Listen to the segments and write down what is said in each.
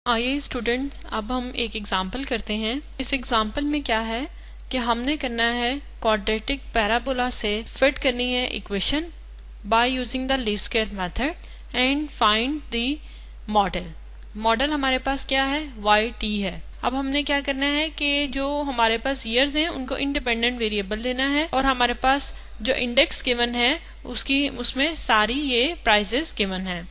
आइए स्टूडेंट्स, अब हम एक एग्जाम्पल करते हैं। इस एग्जाम्पल में क्या है कि हमने करना है क्वाड्रेटिक पैराबोला से फिट करनी है equation by using the least square method and find the model हमारे पास क्या है, yt है। अब हमने क्या करना है कि जो हमारे पास ईयर्स हैं उनको इंडिपेंडेंट वेरिएबल लेना है और हमारे पास जो इंडेक्स गिवन है उसमें सारी ये प्राइजेस गिवन है।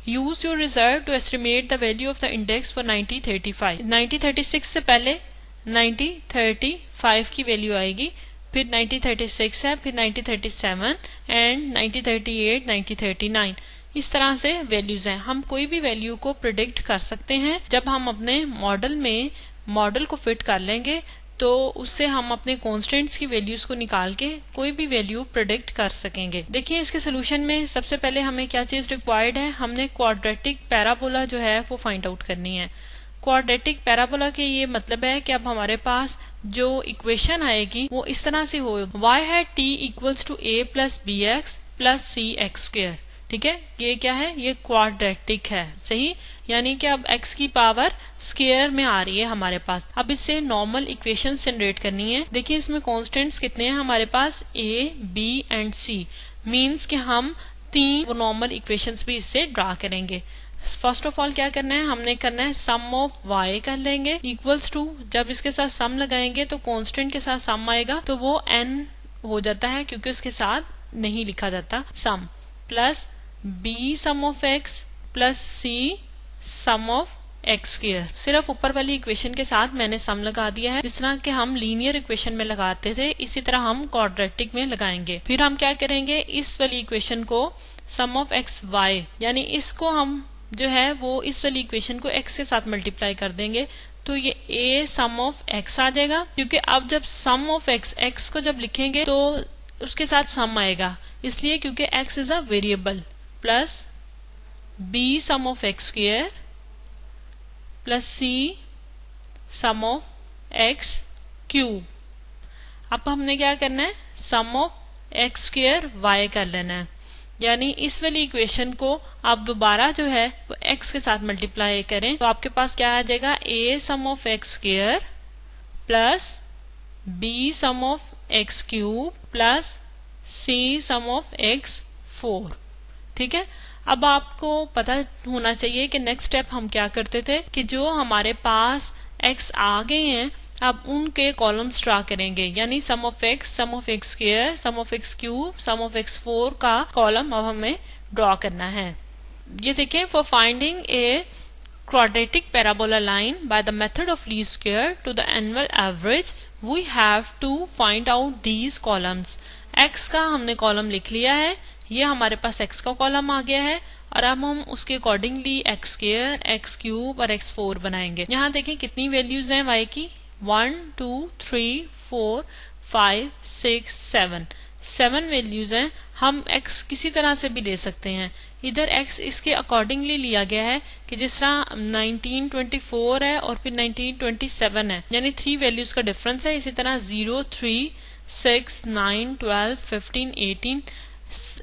Use your result to estimate the value of the index for 1935। 1936 से पहले 1935 की वैल्यू आएगी, फिर 1936 है, फिर 1937 एंड 1938, 1939 इस तरह से वैल्यूज हैं। हम कोई भी वैल्यू को प्रिडिक्ट कर सकते हैं। जब हम अपने मॉडल को फिट कर लेंगे तो उससे हम अपने कॉन्स्टेंट्स की वैल्यूज को निकाल के कोई भी वैल्यू प्रेडिक्ट कर सकेंगे। देखिए इसके सोल्यूशन में सबसे पहले हमें क्या चीज रिक्वायर्ड है, हमने क्वाड्रेटिक पैराबोला जो है वो फाइंड आउट करनी है। क्वाड्रेटिक पैराबोला के ये मतलब है कि अब हमारे पास जो इक्वेशन आएगी वो इस तरह से हो, y है t equals to a plus b x plus c x square. ठीक है, ये क्या है, ये क्वाड्रेटिक है, सही। यानी कि अब x की पावर स्क्वायर में आ रही है हमारे पास। अब इससे नॉर्मल इक्वेशन जनरेट करनी है। देखिए इसमें कांस्टेंट्स कितने हैं हमारे पास, a, b and c। Means कि हम 3 नॉर्मल इक्वेशंस भी इससे ड्रा करेंगे। फर्स्ट ऑफ ऑल क्या करना है, हमने करना है सम ऑफ y कर लेंगे इक्वल्स टू, जब इसके साथ सम लगाएंगे तो कांस्टेंट के साथ सम आएगा तो वो n हो जाता है क्योंकि उसके साथ नहीं लिखा जाता sum, plus b sum of x plus c sum of x square. सिर्फ ऊपर वाली इक्वेशन के साथ मैंने सम लगा दिया है। जिस तरह के हम लीनियर इक्वेशन में लगाते थे इसी तरह हम क्वाड्रेटिक में लगाएंगे। फिर हम क्या करेंगे, इस वाली इक्वेशन को सम ऑफ एक्स वाई, यानी इसको हम जो है वो इस वाली इक्वेशन को x के साथ मल्टीप्लाई कर देंगे तो ये a सम ऑफ x आ जाएगा। क्योंकि अब जब सम ऑफ x को जब लिखेंगे तो उसके साथ सम आएगा, इसलिए क्योंकि x is a variable, plus b sum of x square plus c sum of x cube. अब हमने क्या करना है, sum of x square y कर लेना है। यानी इस वाली इक्वेशन को आप दोबारा जो है वो x के साथ मल्टीप्लाई करें तो आपके पास क्या आ जाएगा, a sum of x square plus b sum of x cube plus c sum of x 4। ठीक है, अब आपको पता होना चाहिए कि नेक्स्ट स्टेप हम क्या करते थे कि जो हमारे पास x आ गए हैं अब उनके कॉलम्स ड्रा करेंगे। यानी sum of x square, sum of x cube, sum of x 4 का कॉलम अब हमें ड्रॉ करना है। ये देखें, for finding A quadratic parabola line by the method of least square to the annual average we have to find out these columns। x का हमने column लिख लिया है, ये हमारे पास x का कॉलम आ गया है और अब हम उसके accordingly x square, x cube और एक्स 4 बनाएंगे। यहाँ देखें कितनी वैल्यूज हैं y की, 1 2 3 4 5 6 7 वैल्यूज हैं। हम x किसी तरह से भी ले सकते हैं, इधर x इसके अकॉर्डिंगली लिया गया है कि जिस तरह 1924 है और फिर 1927 है, यानी 3 वैल्यूज का डिफरेंस है। इसी तरह 0 3 6 9 12 15 18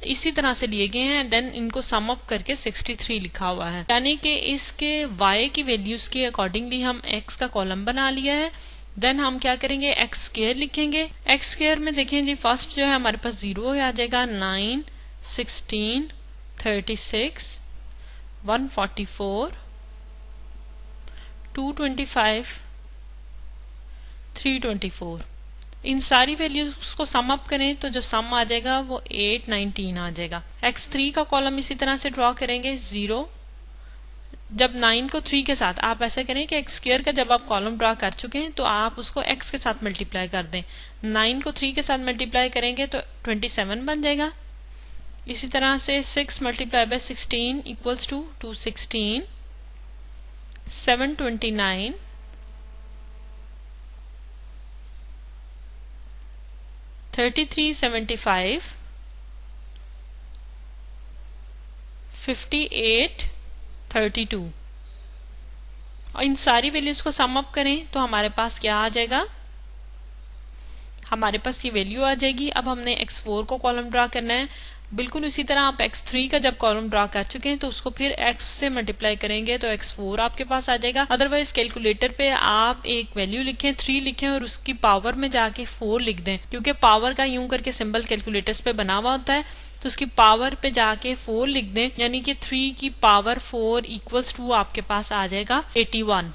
इसी तरह से लिए गए हैं। देन इनको सम अप करके 63 लिखा हुआ है, यानी कि इसके y की वैल्यूज के अकॉर्डिंगली हम x का कॉलम बना लिया है। देन हम क्या करेंगे, एक्स स्क्वायर लिखेंगे। एक्स स्क्वायर में देखें जी, फर्स्ट जो है हमारे पास 0 आ जाएगा, 9 16 36 144 225 324। इन सारी वैल्यूज को सम अप करें तो जो सम आ जाएगा वो 819 आ जाएगा। x3 का कॉलम इसी तरह से ड्रॉ करेंगे, 0 जब 9 को 3 के साथ आप ऐसे करें कि एक्स स्क्वायर का जब आप कॉलम ड्रॉ कर चुके हैं तो आप उसको x के साथ मल्टीप्लाई कर दें। 9 को 3 के साथ मल्टीप्लाई करेंगे तो 27 बन जाएगा। इसी तरह से 6 मल्टीप्लाई बाय 16 इक्वल्स टू 216, 729 3375 58 32। और इन सारी वैल्यूज को सम अप करें तो हमारे पास क्या आ जाएगा, हमारे पास ये वैल्यू आ जाएगी। अब हमने x4 को कॉलम ड्रा करना है, बिल्कुल उसी तरह आप x3 का जब कॉलम ड्रा कर चुके हैं तो उसको फिर x से मल्टीप्लाई करेंगे तो x4 आपके पास आ जाएगा। अदरवाइज कैलकुलेटर पे आप एक वैल्यू लिखें, 3 लिखें और उसकी पावर में जाके 4 लिख दें, क्योंकि पावर का यूं करके सिंबल कैलकुलेटर्स पे बना हुआ होता है, तो उसकी पावर पे जाके 4 लिख दें, यानी कि 3 की पावर 4 इक्वल्स टू आपके पास आ जाएगा 81।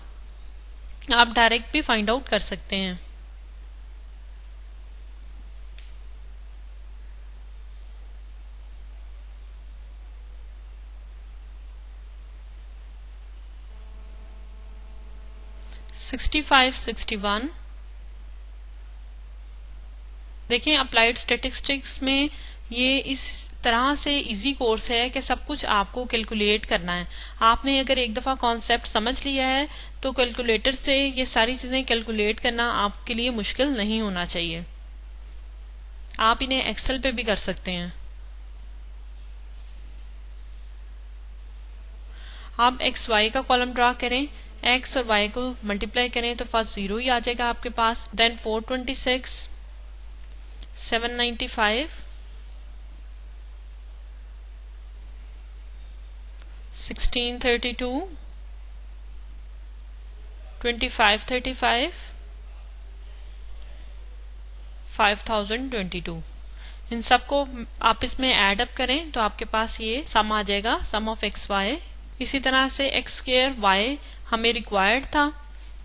आप डायरेक्ट भी फाइंड आउट कर सकते हैं। सिक्सटी 61। देखें अप्लाइड स्टैटिस्टिक्स में ये इस तरह से इजी कोर्स है कि सब कुछ आपको कैलकुलेट करना है। आपने अगर एक दफ़ा कॉन्सेप्ट समझ लिया है तो कैलकुलेटर से ये सारी चीज़ें कैलकुलेट करना आपके लिए मुश्किल नहीं होना चाहिए। आप इन्हें एक्सेल पे भी कर सकते हैं। आप एक्स वाई का कॉलम ड्रा करें, एक्स और वाई को मल्टीप्लाई करें तो फर्स्ट 0 ही आ जाएगा आपके पास, देन 426, 795, 1632, 2535, 5022। इन सबको आप इसमें ऐड अप करें तो आपके पास ये सम आ जाएगा, सम ऑफ एक्स वाई। इसी तरह से एक्स स्क्वायर वाई हमें रिक्वायर्ड था,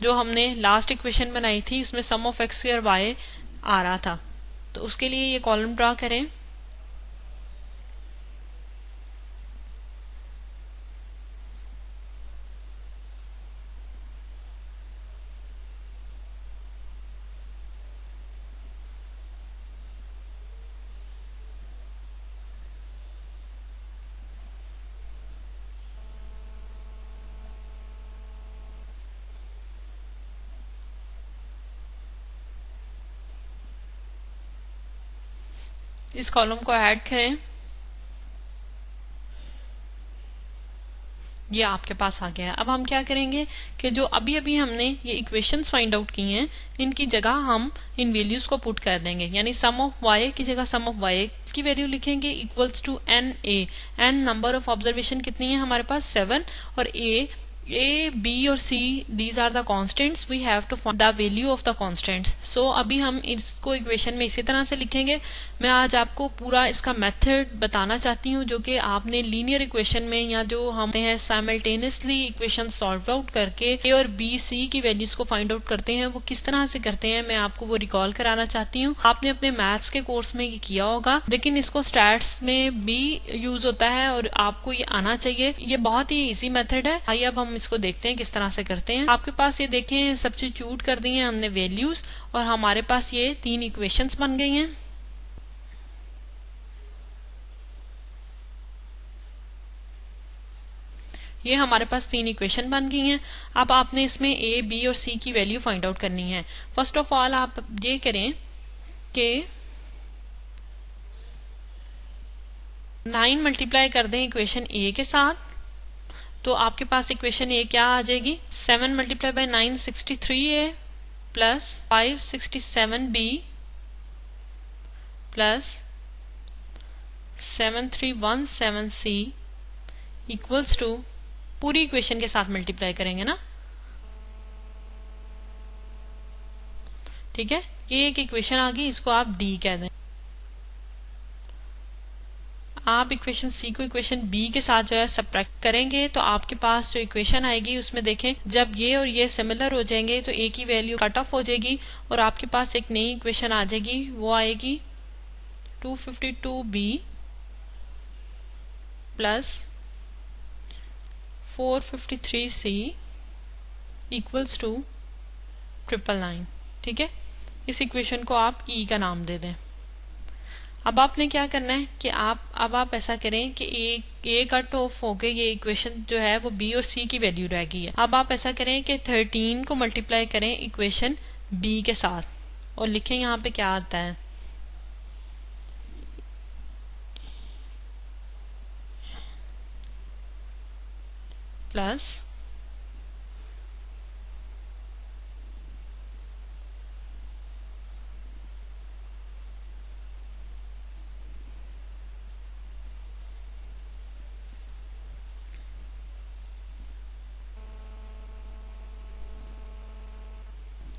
जो हमने लास्ट इक्वेशन बनाई थी उसमें सम ऑफ एक्स स्क्वायर वाई आ रहा था, तो उसके लिए ये कॉलम ड्रा करें। इस कॉलम को ऐड करें, ये आपके पास आ गया है। अब हम क्या करेंगे कि जो अभी अभी हमने ये इक्वेशंस फाइंड आउट की हैं, इनकी जगह हम इन वैल्यूज को पुट कर देंगे, यानी सम ऑफ वाई की जगह सम ऑफ वाई की वैल्यू लिखेंगे equals to n a. N number of observation कितनी है हमारे पास 7, और ए बी और c these are the constants, we have to find the value of the constants. So अभी हम इसको इक्वेशन में इसी तरह से लिखेंगे। मैं आज आपको पूरा इसका मेथड बताना चाहती हूँ, जो कि आपने लीनियर इक्वेशन में या जो हम हैं साइमल्टेनियसली इक्वेशन सॉल्व आउट करके ए और बी सी की वैल्यूज को फाइंड आउट करते हैं, वो किस तरह से करते हैं मैं आपको वो रिकॉल कराना चाहती हूँ। आपने अपने मैथ्स के कोर्स में ये किया होगा, लेकिन इसको स्टैट्स में भी यूज होता है और आपको ये आना चाहिए। ये बहुत ही इजी मेथड है। आइए अब हम इसको देखते हैं किस तरह से करते हैं। आपके पास ये देखें सब्स्टिट्यूट कर दी हैं हमने वैल्यूज, और हमारे पास ये 3 इक्वेशंस बन गई हैं। ये हमारे पास 3 इक्वेशन बन गई हैं। अब आपने इसमें ए बी और सी की वैल्यू फाइंड आउट करनी है। फर्स्ट ऑफ ऑल आप ये करें कि 9 मल्टीप्लाई कर दें इक्वेशन ए के साथ, तो आपके पास इक्वेशन ए क्या आ जाएगी, 7 multiply by 9 63a plus 567b plus 7317c equals to, पूरी इक्वेशन के साथ मल्टीप्लाई करेंगे ना, ठीक है। ये एक इक्वेशन आ गई, इसको आप डी कह दें। आप इक्वेशन सी को इक्वेशन बी के साथ जो है सब्ट्रैक्ट करेंगे, तो आपके पास जो इक्वेशन आएगी उसमें देखें जब ये और ये सिमिलर हो जाएंगे तो ए की वैल्यू कट ऑफ हो जाएगी और आपके पास एक नई इक्वेशन आ जाएगी, वो आएगी 252b plus 453c equals to 999, ठीक है। इस इक्वेशन को आप ई का नाम दे दें। अब आपने क्या करना है कि आप ऐसा करें कि ए कट ऑफ हो गए, ये इक्वेशन जो है वो बी और सी की वैल्यू रह गई है। अब आप ऐसा करें कि 13 को मल्टीप्लाई करें इक्वेशन बी के साथ और लिखें यहाँ पे क्या आता है, प्लस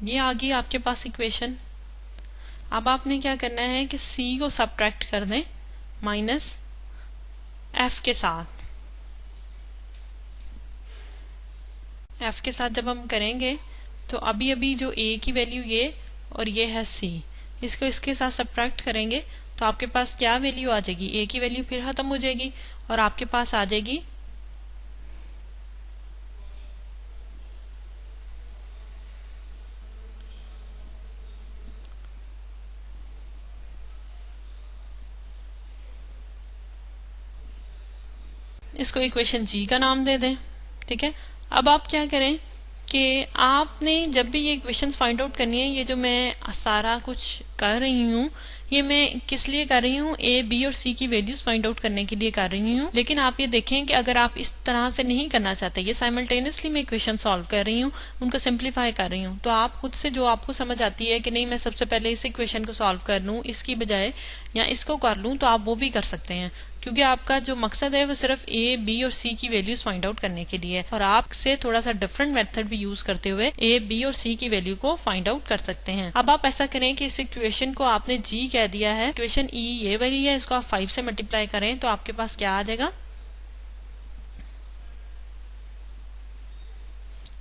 ये आ गई आपके पास इक्वेशन। अब आपने क्या करना है कि c को सब्ट्रैक्ट कर दें माइनस f के साथ। f के साथ जब हम करेंगे तो अभी अभी जो a की वैल्यू ये और ये है c, इसको इसके साथ सब्ट्रैक्ट करेंगे तो आपके पास क्या वैल्यू आ जाएगी, a की वैल्यू फिर खत्म हो जाएगी और आपके पास आ जाएगी इसको इक्वेशन जी का नाम दे दें। ठीक है, अब आप क्या करें कि आपने जब भी ये इक्वेशंस फाइंड आउट करनी है, ये जो मैं सारा कुछ कर रही हूँ ये मैं किस लिए कर रही हूँ, ए बी और सी की वैल्यूज फाइंड आउट करने के लिए कर रही हूँ। लेकिन आप ये देखें कि अगर आप इस तरह से नहीं करना चाहते, ये साइमल्टेनियसली मैं इक्वेशन सॉल्व कर रही हूँ, उनको सिंप्लीफाई कर रही हूँ, तो आप खुद से जो आपको समझ आती है कि नहीं मैं सबसे पहले इस इक्वेशन को सॉल्व कर लूँ इसकी बजाय या इसको कर लूँ, तो आप वो भी कर सकते हैं, क्योंकि आपका जो मकसद है वो सिर्फ ए बी और सी की वैल्यूज फाइंड आउट करने के लिए है। और आप से थोड़ा सा डिफरेंट मेथड भी यूज करते हुए ए बी और सी की वैल्यू को फाइंड आउट कर सकते हैं। अब आप ऐसा करें कि इस इक्वेशन को आपने जी कह दिया है, इक्वेशन ई ये वाली है, इसको आप 5 से मल्टीप्लाई करें तो आपके पास क्या आ जाएगा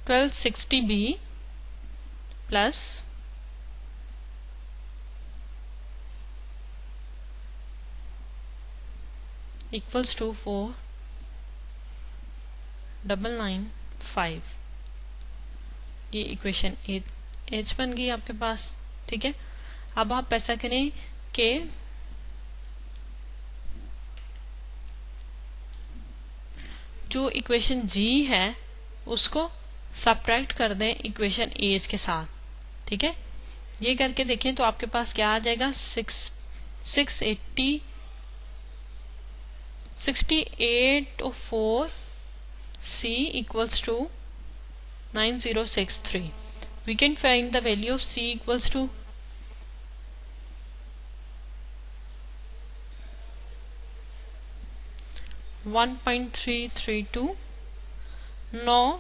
1260b प्लस इक्वल्स टू 4995। ये इक्वेशन एच बन गई आपके पास। ठीक है, अब आप ऐसा करें कि जो इक्वेशन जी है उसको सब्ट्रैक्ट कर दें इक्वेशन एच के साथ। ठीक है, ये करके देखें तो आपके पास क्या आ जाएगा 6804 C equals to 9063. We can find the value of C equals to 1.332. Now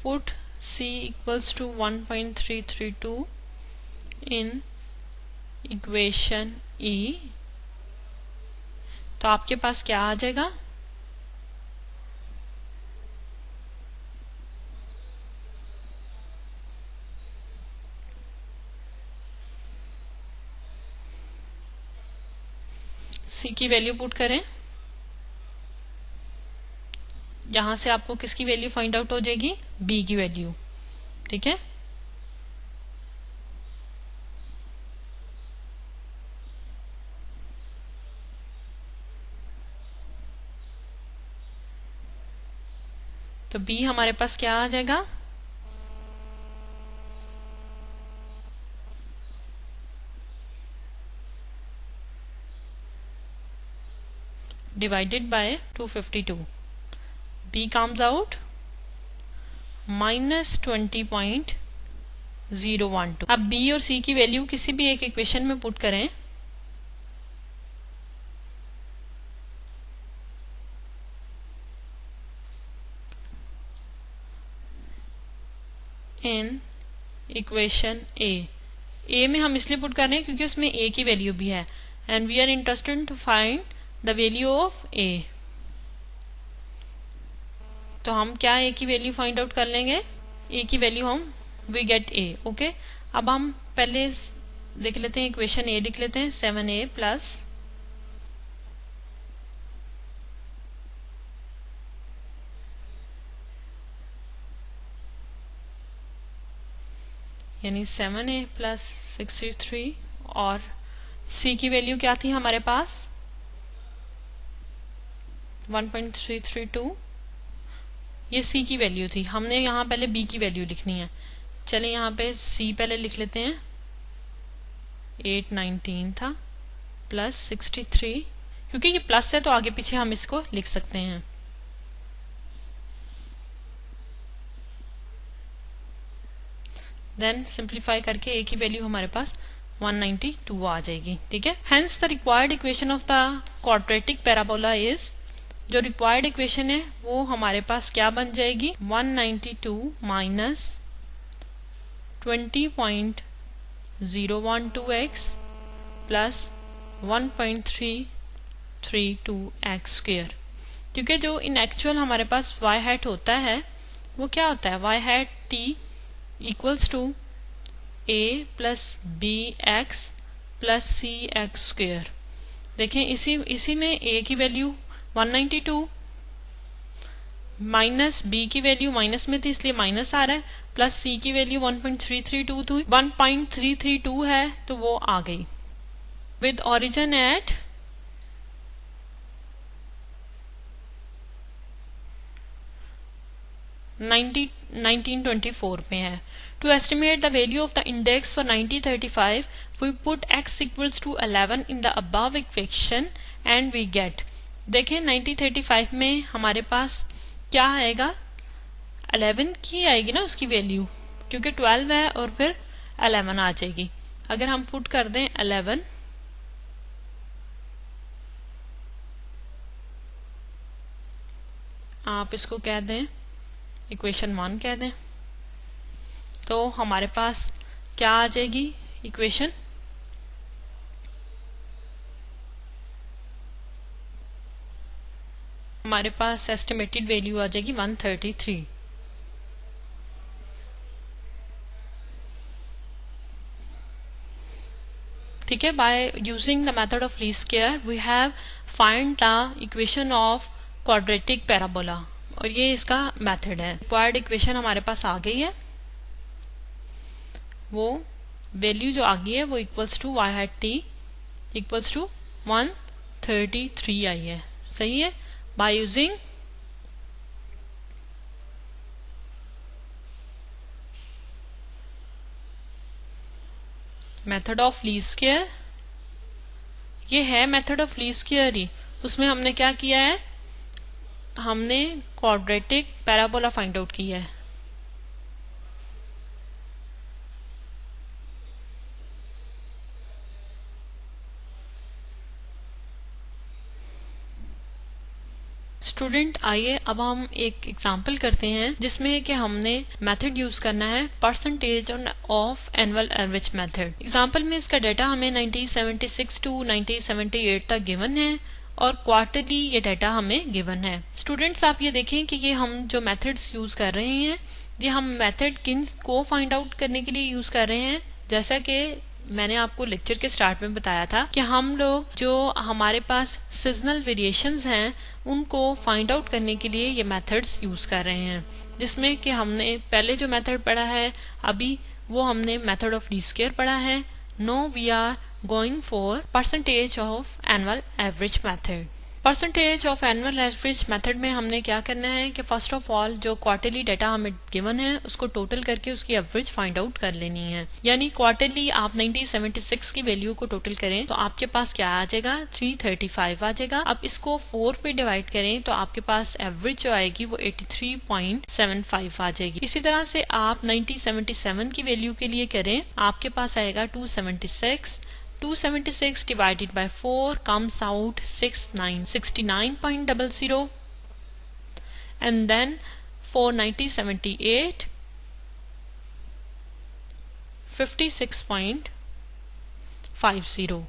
put C equals to 1.332 in equation E, तो आपके पास क्या आ जाएगा C की वैल्यू पुट करें, यहां से आपको किसकी वैल्यू फाइंड आउट हो जाएगी B की वैल्यू। ठीक है, तो B हमारे पास क्या आ जाएगा divided by 252। B comes out -20.012। अब B और C की वैल्यू किसी भी एक इक्वेशन में पुट करें, इन इक्वेशन ए में हम इसलिए पुट कर रहे हैं क्योंकि उसमें A की वैल्यू भी है, and we are interested to find the value of A। तो हम क्या A की वैल्यू फाइंड आउट कर लेंगे, A की वैल्यू हम वी गेट A। ओके, अब हम पहले देख लेते हैं इक्वेशन A लिख लेते हैं 7A प्लस यानी 7A प्लस 63 और C की वैल्यू क्या थी हमारे पास 1.332। ये C की वैल्यू थी, हमने यहाँ पहले B की वैल्यू लिखनी है। चले यहाँ पे C पहले लिख लेते हैं 819 था प्लस 63, क्योंकि ये प्लस है तो आगे पीछे हम इसको लिख सकते हैं। देन सिंप्लीफाई करके A की वैल्यू हमारे पास 192 आ जाएगी। ठीक है, hence the required equation of the quadratic parabola is, जो रिक्वायर्ड इक्वेशन है वो हमारे पास क्या बन जाएगी 192 minus 20.012x plus 1.332x square, क्योंकि जो इन एक्चुअल हमारे पास y हैट होता है वो क्या होता है, y hat t equals to a plus b x plus c x square. देखें इसी में a की वैल्यू 192 माइनस b की वैल्यू माइनस में थी इसलिए माइनस आ रहा है, प्लस c की वैल्यू 1.332 है तो वो आ गई। विद ओरिजिन एट 1924 में है। To estimate the value of the index for 1935 we put x equals to 11 in the above equation and we get. देखें 1935 में हमारे पास क्या आएगा, 11 की आएगी ना उसकी वैल्यू, क्योंकि 12 है और फिर 11 आ जाएगी। अगर हम पुट कर दें 11, आप इसको कह दें इक्वेशन 1 कह दें, तो हमारे पास क्या आ जाएगी इक्वेशन, हमारे पास एस्टिमेटेड वैल्यू आ जाएगी 133। ठीक है, by using the method of least square we have find the equation of quadratic parabola, और ये इसका मेथड है। रिक्वायर्ड इक्वेशन हमारे पास आ गई है, वो वैल्यू जो आ गई है वो equals to y hat t equals to 133 आई है। सही है, by using method of least square, ये है मेथड ऑफ लीस्ट स्क्वायर ही। उसमें हमने क्या किया है, हमने क्वाड्रेटिक पैराबोला फाइंड आउट किया है। स्टूडेंट आइए अब हम एक एग्जांपल करते हैं जिसमें कि हमने मेथड यूज करना है percentage of annual average method. Example में इसका डाटा हमें 1976 टू 1978 तक गिवन है और क्वार्टरली ये डाटा हमें गिवन है। स्टूडेंट्स आप ये देखें कि ये हम जो मेथड्स यूज कर रहे हैं, ये हम मेथड किन को फाइंड आउट करने के लिए यूज कर रहे हैं। जैसा कि मैंने आपको लेक्चर के स्टार्ट में बताया था कि हम लोग जो हमारे पास सीजनल वेरिएशंस हैं उनको फाइंड आउट करने के लिए ये मेथड्स यूज कर रहे हैं, जिसमें कि हमने पहले जो मेथड पढ़ा है अभी वो हमने मेथड ऑफ लीस्ट स्क्वायर पढ़ा है। No we are going for percentage of annual average method. Percentage of annual average method में हमने क्या करना है कि फर्स्ट ऑफ ऑल जो क्वार्टरली डाटा हमें गिवन है उसको टोटल करके उसकी एवरेज फाइंड आउट कर लेनी है। यानी क्वार्टरली आप 1976 की वैल्यू को टोटल करें तो आपके पास क्या आ जाएगा, 335 आ जाएगा। अब इसको 4 पे डिवाइड करें तो आपके पास एवरेज जो आएगी वो 83.75 आ जाएगी। इसी तरह से आप 1977 की वैल्यू के लिए करें, आपके पास आएगा 276 divided by 4 comes out 69.00, and then for 1978 56.50।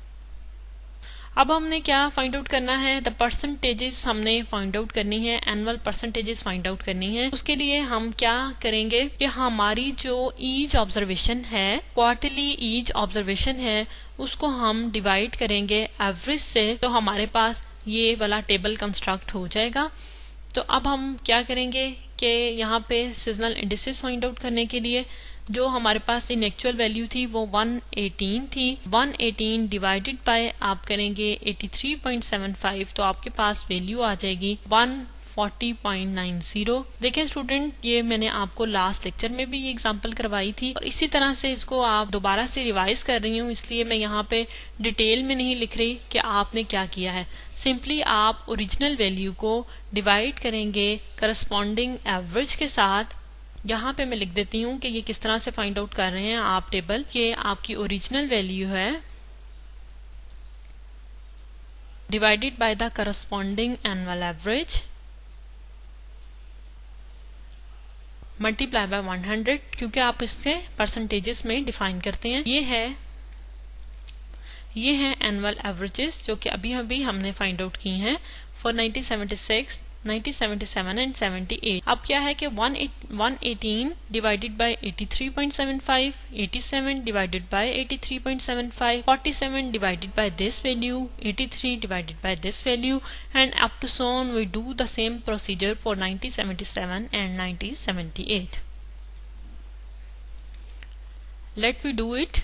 अब हमने क्या फाइंड आउट करना है, द परसेंटेजेस हमने फाइंड आउट करनी है, एनुअल परसेंटेजेस फाइंड आउट करनी है। उसके लिए हम क्या करेंगे कि हमारी जो ईच ऑब्जर्वेशन है, क्वार्टरली ईच ऑब्जर्वेशन है, उसको हम डिवाइड करेंगे एवरेज से, तो हमारे पास ये वाला टेबल कंस्ट्रक्ट हो जाएगा। तो अब हम क्या करेंगे कि यहाँ पे सीजनल इंडिसेस फाइंड आउट करने के लिए जो हमारे पास इन एक्चुअल वैल्यू थी वो 118 थी, 118 डिवाइडेड बाय आप करेंगे 83.75, तो आपके पास वैल्यू आ जाएगी 140.90। देखें स्टूडेंट, ये मैंने आपको लास्ट लेक्चर में भी ये एग्जांपल करवाई थी और इसी तरह से इसको आप दोबारा से रिवाइज कर रही हूँ, इसलिए मैं यहाँ पे डिटेल में नहीं लिख रही कि आपने क्या किया है। सिंपली आप ओरिजिनल वैल्यू को डिवाइड करेंगे करस्पॉन्डिंग एवरेज के साथ। यहाँ पे मैं लिख देती हूँ कि ये किस तरह से फाइंड आउट कर रहे हैं आप टेबल के, आपकी ओरिजिनल वैल्यू है divided by the corresponding annual average multiply by 100 क्योंकि आप इसके परसेंटेजेस में डिफाइन करते हैं। ये है एनुअल एवरेजेस जो कि अभी हमने फाइंड आउट की हैं फॉर 1976, 1977 एंड 78। अब क्या है कि 118 divided by 83.75, 87 divided by 83.75, 47 divided by this value, 83 divided by this value and up to so on we do the same procedure for 1977 and 1978। Let we do it.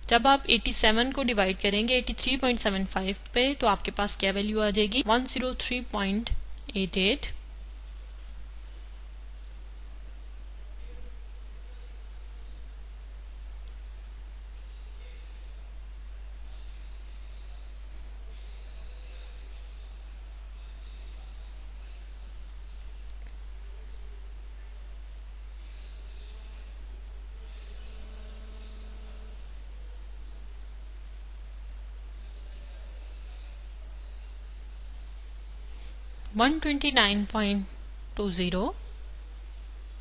जब आप 87 को divide करेंगे 83.75 पे तो आपके पास क्या वैल्यू आ जाएगी 103.88। $129.20,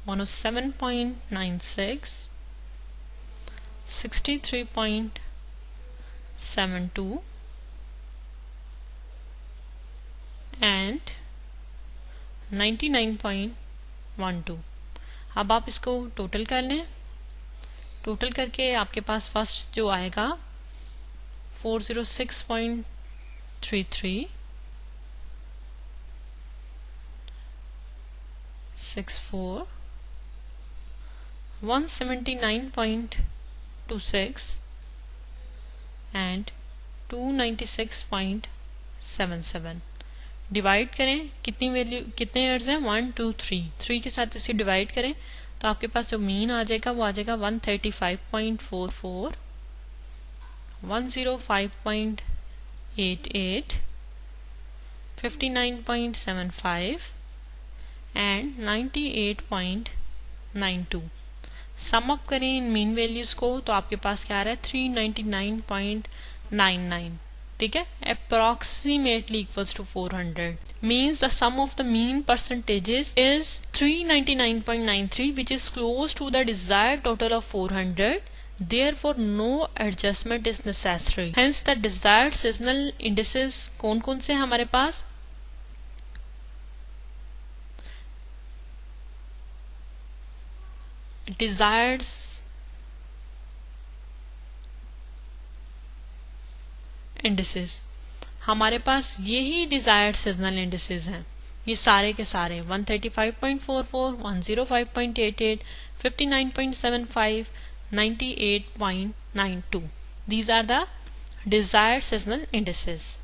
$107.96, $63.72 and $99.12। अब आप इसको टोटल कर लें। टोटल करके आपके पास फर्स्ट जो आएगा 406.33, 64, 179.26 एंड 296.77। डिवाइड करें कितनी वैल्यू कितने ईयर्स हैं 1 2 3 के साथ इसे डिवाइड करें तो आपके पास जो मीन आ जाएगा वो आ जाएगा 135.44, 105.88, 59.75 एंड 98.92। सम अप करें इन मीन वैल्यूज को तो आपके पास क्या आ रहा है 399.99। ठीक है, approximately equals to 400 means the sum of the mean percentages is 399.93 which is close to the desired total of 400. Therefore no adjustment is necessary. Hence the desired seasonal indices कौन कौन से हमारे पास desired इंडिसेस हमारे पास यही desired seasonal indices हैं। ये सारे के सारे 135.44, 105.88, 59.75, 98.92 these are the desired seasonal indices।